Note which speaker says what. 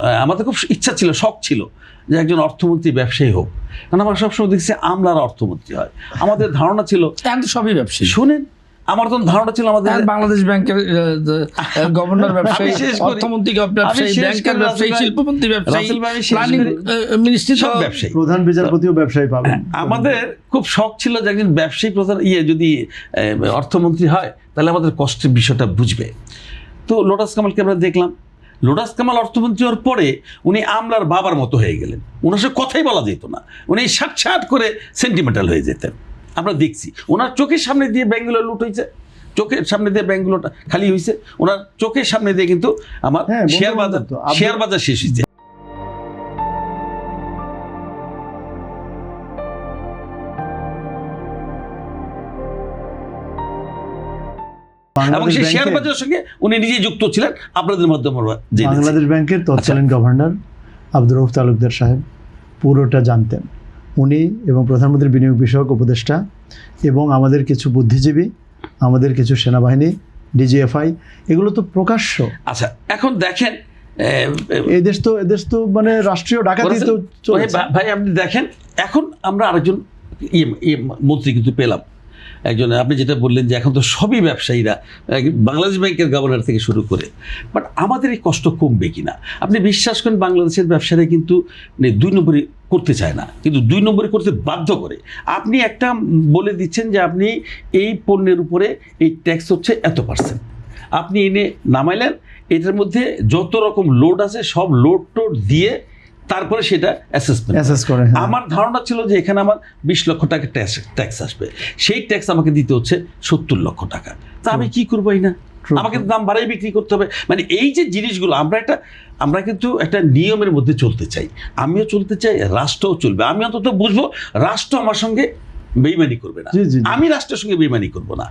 Speaker 1: আমাদের খুব ইচ্ছা ছিল, শখ ছিল যে একজন অর্থমন্ত্রী ব্যবসায়ী হোক, কারণ আমরা সবসময় দেখছি আমলারা অর্থমন্ত্রী হয়। আমাদের ধারণা ছিল
Speaker 2: সবই ব্যবসায়ী।
Speaker 1: শুনেন, আমার তো ধারণা ছিল আমাদের
Speaker 2: বাংলাদেশ ব্যাংকের গভর্নর ব্যবসায়ী, অর্থমন্ত্রী ব্যবসায়ী, ব্যাংকের ব্যবসায়ী, শিল্পমন্ত্রী ব্যবসায়ী, প্ল্যানিং মিনিস্ট্রি সব ব্যবসায়ী,
Speaker 3: প্রধান বিচারপতিও ব্যবসায়ী পাবেন।
Speaker 1: আমাদের খুব শখ ছিল যে একজন ব্যবসায়ী প্রধান যদি অর্থমন্ত্রী হয় তাহলে আমাদের কষ্টের বিষয়টা বুঝবে। তো লোটাস কামালকে আমরা দেখলাম, লোটাস কামাল অর্থমন্ত্রী হওয়ার পরে উনি আমলার বাবার মতো হয়ে গেলেন, ওনার সাথে কথাই বলা যেত না, উনি সাট করে সেন্টিমেন্টাল হয়ে যেতেন। আমরা দেখছি ওনার চোখের সামনে দিয়ে ব্যাংকগুলো লুট হয়েছে, চোখের সামনে দিয়ে ব্যাংকগুলোটা খালি হয়েছে, ওনার চোখের সামনে দিয়ে কিন্তু আমার শেয়ার বাজার শেষ হয়েছে। এবং সেই শেয়ার বাজারের সঙ্গে উনি নিজে যুক্ত ছিলেন আপনাদের মাধ্যমে।
Speaker 3: বাংলাদেশ ব্যাংকের তৎকালীন গভর্নর আব্দুর রউফ তালুকদার সাহেব পুরোটা জানতেন। উনি এবং প্রধানমন্ত্রীর বিনিয়োগ বিষয়ক উপদেষ্টা এবং আমাদের কিছু বুদ্ধিজীবী, আমাদের কিছু সেনাবাহিনী, ডিজিএফআই, এগুলো তো প্রকাশ্য।
Speaker 1: আচ্ছা, এখন দেখেন
Speaker 3: এদেশ তো মানে রাষ্ট্রীয় ডাকাতি তো চলছে।
Speaker 1: ভাই আপনি দেখেন, এখন আমরা আরেকজন মন্ত্রী কিন্তু পেলাম, একজন আপনি যেটা বললেন যে এখন তো সবই ব্যবসায়ীরা, বাংলাদেশ ব্যাংকের গভর্নর থেকে শুরু করে। বাট আমাদের এই কষ্ট কমবে কিনা আপনি বিশ্বাস করেন, বাংলাদেশের ব্যবসায়ীরা কিন্তু 2 নম্বরই করতে চায় না, কিন্তু 2 নম্বরই করতে বাধ্য করে। আপনি একটা বলে দিচ্ছেন যে আপনি এই পণ্যের উপরে এই ট্যাক্স হচ্ছে এত%, আপনি এনে নামাইলেন, এটার মধ্যে যত রকম লোড আছে সব লোড টোড দিয়ে তারপরে সেটা অ্যাসেসমেন্ট করে। আমার ধারণা ছিল যে এখানে আমার 20 লক্ষ টাকা ট্যাক্স আসবে, সেই ট্যাক্স আমাকে দিতে হচ্ছে 70 লক্ষ টাকা। তা আমি কি করবো? না, আমাকে দাম বাড়াই বিক্রি করতে হবে। মানে এই যে জিনিসগুলো আমরা কিন্তু একটা নিয়মের মধ্যে চলতে চাই, আমিও চলতে চাই, রাষ্ট্রও চলবে। আমি অন্তত বুঝবো রাষ্ট্র আমার সঙ্গে বেইমানি করবে না, আমি রাষ্ট্রের সঙ্গে বেইমানি করবো না।